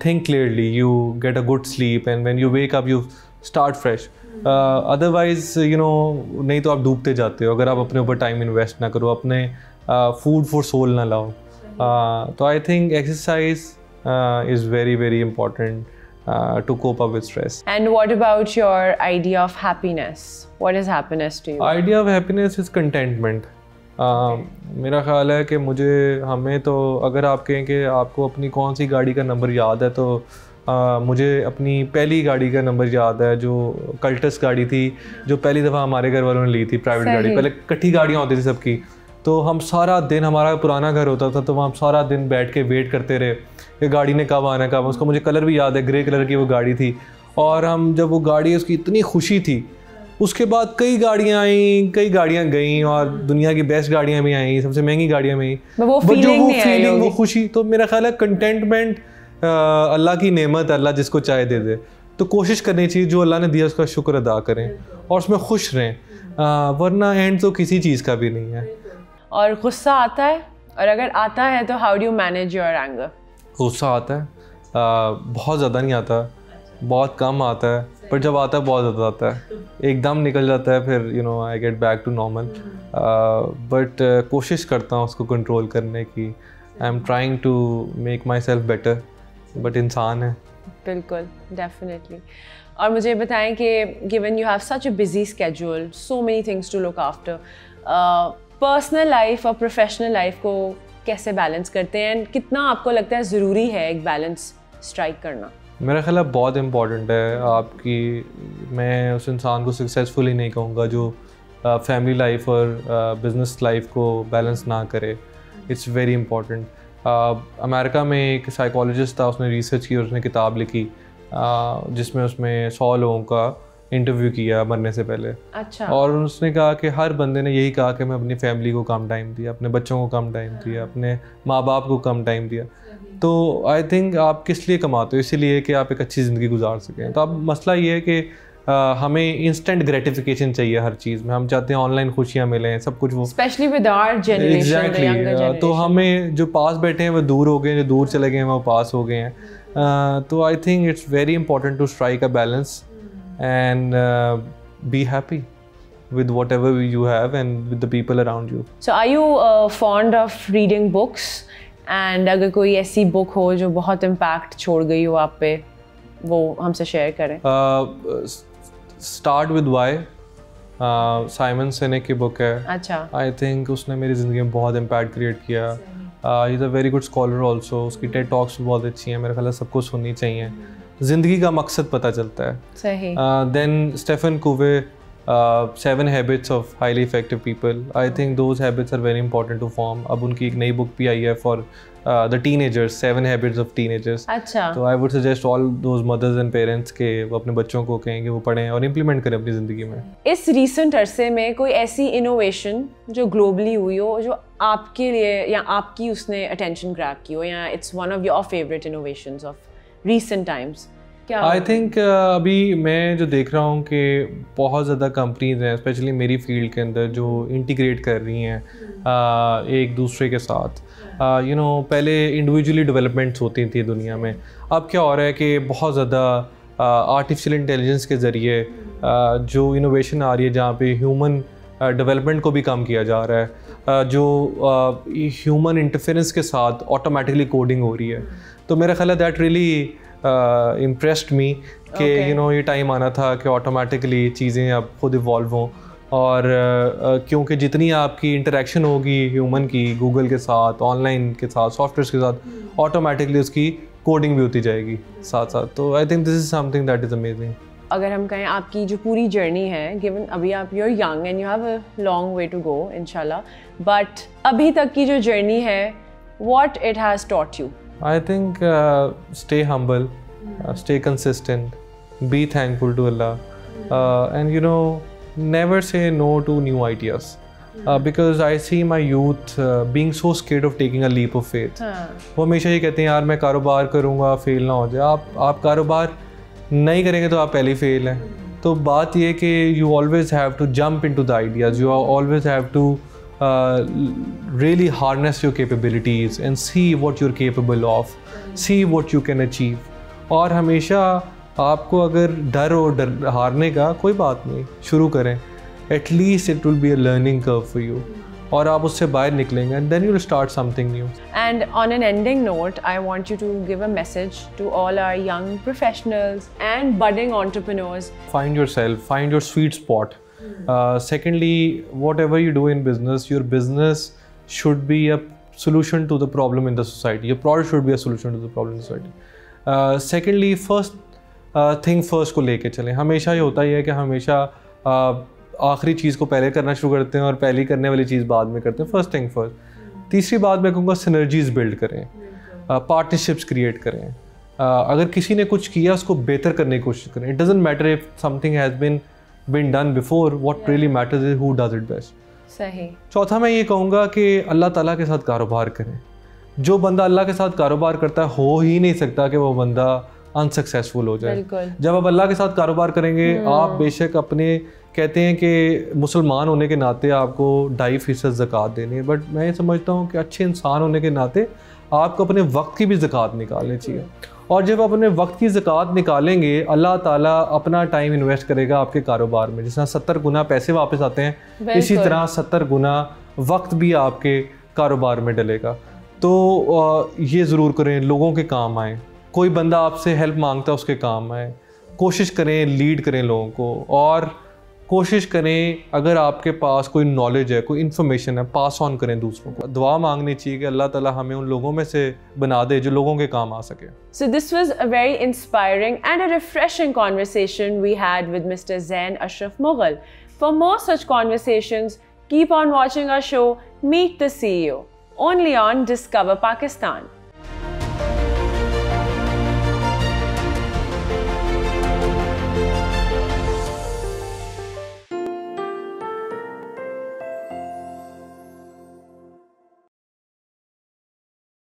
think clearly, you get a good sleep and when you wake up you start fresh. Otherwise नहीं तो आप डूबते जाते हो अगर आप अपने ऊपर टाइम इन्वेस्ट ना करो, अपने फूड फॉर सोल ना लाओ। तो I think exercise is very very important to cope up with stress. And what about your idea of happiness? What is happiness to you? Idea of happiness is contentment. मेरा ख्याल है कि हमें तो अगर आप कहें कि आपको अपनी कौन सी गाड़ी का नंबर याद है, तो मुझे अपनी पहली गाड़ी का नंबर याद है, जो कल्टस गाड़ी थी, जो पहली दफ़ा हमारे घर वालों ने ली थी, प्राइवेट गाड़ी। पहले इकट्ठी गाड़ियाँ होती थी सबकी, तो हम सारा दिन, हमारा पुराना घर होता था तो हम सारा दिन बैठ के वेट करते रहे कि गाड़ी ने कब आना कब। उसका मुझे कलर भी याद है, ग्रे कलर की वो गाड़ी थी। और हम जब वो गाड़ी, उसकी इतनी खुशी थी। उसके बाद कई गाड़ियाँ आईं, कई गाड़ियाँ गईं और दुनिया की बेस्ट गाड़ियाँ भी आईं, सबसे महंगी गाड़ियाँ भी आईं। वो फीलिंग, वो खुशी, तो मेरा ख्याल है कंटेंटमेंट अल्लाह की नेमत, अल्लाह जिसको चाहे दे दे। तो कोशिश करनी चाहिए जो अल्लाह ने दिया उसका शुक्र अदा करें और उसमें खुश रहें, वरना एंड तो किसी चीज़ का भी नहीं है। और गुस्सा आता है, और अगर आता है तो how do you manage your anger? गुस्सा आता है, बहुत ज़्यादा नहीं आता, बहुत कम आता है, पर जब आता है बहुत ज़्यादा आता है, एकदम निकल जाता है, फिर I get back to normal. But कोशिश करता हूँ उसको कंट्रोल करने की। I am trying to make myself better, but इंसान है। बिल्कुल, डेफिनेटली। और मुझे बताएं कि given you have such a busy schedule, so many things to look after, personal life और प्रोफेशनल लाइफ को कैसे बैलेंस करते हैं? कितना आपको लगता है ज़रूरी है एक बैलेंस स्ट्राइक करना? मेरा ख्याल है बहुत इम्पॉर्टेंट है आपकी। मैं उस इंसान को सक्सेसफुल ही नहीं कहूँगा जो फैमिली लाइफ और बिज़नेस लाइफ को बैलेंस ना करे। It's very important. अमेरिका में एक साइकोलॉजिस्ट था, उसने रिसर्च की और उसने किताब लिखी जिसमें उसमें 100 लोगों का इंटरव्यू किया मरने से पहले। अच्छा। और उसने कहा कि हर बंदे ने यही कहा कि मैं अपनी फैमिली को कम टाइम दिया, अपने बच्चों को कम टाइम दिया, अपने माँ बाप को कम टाइम दिया। तो आई थिंक आप किस लिए कमाते हो? इसीलिए कि आप एक अच्छी ज़िंदगी गुजार सकें। तो अब मसला ये है कि हमें इंस्टेंट ग्रेटिफिकेशन चाहिए हर चीज़ में। हम चाहते हैं ऑनलाइन खुशियाँ मिलें, सब कुछ वो, specially with our generation. Exactly. तो हमें जो पास बैठे हैं वो दूर हो गए, जो दूर चले गए हैं वो पास हो गए हैं। तो I think it's very important to strike a balance and be happy with whatever you have and with the people around you. So are you fond of reading books? And अगर कोई ऐसी बुक हो जो बहुत impact छोड़ गई हो आप पे, वो हमसे शेयर करें। Start with Why, साइमन सिनेक की बुक है। अच्छा। आई थिंक उसने मेरी ज़िंदगी में बहुत इम्पैक्ट क्रिएट किया। He is a very good scholar also. उसकी टेड टॉक्स भी बहुत अच्छी हैं, मेरे ख्याल सबको सुननी चाहिए। ज़िंदगी का मकसद पता चलता है। सही। Then Stephen Covey, 7 Habits of Highly Effective People. I think those habits are very important to form. अब उनकी एक नई बुक भी आई है for the teenagers, 7 Habits of Teenagers. अच्छा. तो I would suggest all those mothers and parents के वो अपने बच्चों को कहें कि वो पढ़ें और implement करें अपनी ज़िंदगी में. इस recent अरसे में कोई ऐसी innovation जो globally हुई हो जो आपके लिए या आपकी उसने attention grab की हो या it's one of your favorite innovations of recent times? I think अभी मैं जो देख रहा हूँ कि बहुत ज़्यादा कंपनीज हैं स्पेशली मेरी फील्ड के अंदर जो इंटीग्रेट कर रही हैं एक दूसरे के साथ यू नो पहले इंडिविजुअली डेवलपमेंट्स होती थी दुनिया में. अब क्या हो रहा है कि बहुत ज़्यादा आर्टिफिशियल इंटेलिजेंस के ज़रिए जो इनोवेशन आ रही है जहाँ पे ह्यूमन डेवलपमेंट को भी कम किया जा रहा है, जो ह्यूमन इंटरफेरेंस के साथ ऑटोमेटिकली कोडिंग हो रही है. तो मेरा ख्याल है दैट रियली impressed me कि you know ये टाइम आना था कि ऑटोमेटिकली चीज़ें अब खुद इवॉल्व हों और क्योंकि जितनी आपकी इंटरेक्शन होगी ह्यूमन की गूगल के साथ, ऑनलाइन के साथ, सॉफ्टवेयर के साथ, ऑटोमेटिकली उसकी कोडिंग भी होती जाएगी साथ साथ. तो I think this is something that is amazing. अगर हम कहें आपकी जो पूरी जर्नी है, गिवन अभी आप you are young and you have a long way to go इंशाल्लाह, बट अभी तक की जो जर्नी है, what it has taught you? I think stay humble, stay consistent, be thankful to Allah, and you know never say no to new ideas because I see my youth being so scared of taking a leap of faith. वो हमेशा ये कहते हैं यार मैं कारोबार करूँगा fail ना हो जाए. आप कारोबार नहीं करेंगे तो आप पहले ही फेल हैं. तो बात ये कि you always have to jump into the ideas, you always have to really harness your capabilities and see what you're capable of, see what you can achieve. और हमेशा आपको अगर डर और हारने का कोई बात नहीं, शुरू करें. at least it will be a learning curve for you और आप उससे बाहर निकलेंगे and then you'll start something new. And on an ending note, I want you to give a message to all our young professionals and budding entrepreneurs. Find yourself, find your sweet spot. Secondly, whatever you do in business, your business should be a solution to the problem in the society. Your product should be a solution to the problem in the society. Secondly, first thing first को लेके चलें. हमेशा ये होता ही है कि हमेशा आखिरी चीज़ को पहले करना शुरू करते हैं और पहली करने वाली चीज़ बाद में करते हैं. First thing first. तीसरी बात मैं कहूँगा सिनर्जीज बिल्ड करें, पार्टनरशिप्स क्रिएट करें. अगर किसी ने कुछ किया उसको बेहतर करने की कोशिश करें. It doesn't matter if something has been done before, what really matters is who does it best. सही. चौथा मैं ये कहूँगा कि अल्लाह ताला के साथ कारोबार करें. जो बंदा अल्लाह के साथ कारोबार करता है हो ही नहीं सकता कि वो बंदा अनसक्सेसफुल हो जाए. जब आप अल्लाह के साथ कारोबार करेंगे आप बेशक अपने कहते हैं कि मुसलमान होने के नाते आपको 2.5% ज़कात देनी है, बट मैं ये समझता हूँ कि अच्छे इंसान होने के नाते आपको अपने वक्त की भी ज़कात निकालनी चाहिए. और जब आप अपने वक्त की ज़कात निकालेंगे अल्लाह ताला अपना टाइम इन्वेस्ट करेगा आपके कारोबार में. जिस तरह 70 गुना पैसे वापस आते हैं, इसी तरह 70 गुना वक्त भी आपके कारोबार में डलेगा. तो ये ज़रूर करें, लोगों के काम आएँ. कोई बंदा आपसे हेल्प मांगता है उसके काम आए. कोशिश करें लीड करें लोगों को, और कोशिश करें अगर आपके पास कोई नॉलेज है, कोई इन्फॉर्मेशन है, पास ऑन करें दूसरों को. दुआ मांगनी चाहिए कि अल्लाह ताला हमें उन लोगों में से बना दे जो लोगों के काम आ सके. So this was a very inspiring and a refreshing conversation we had with Mr. Zain Ashraf Mughal. For more such conversations, keep on watching our show Meet the CEO, only on Discover Pakistan.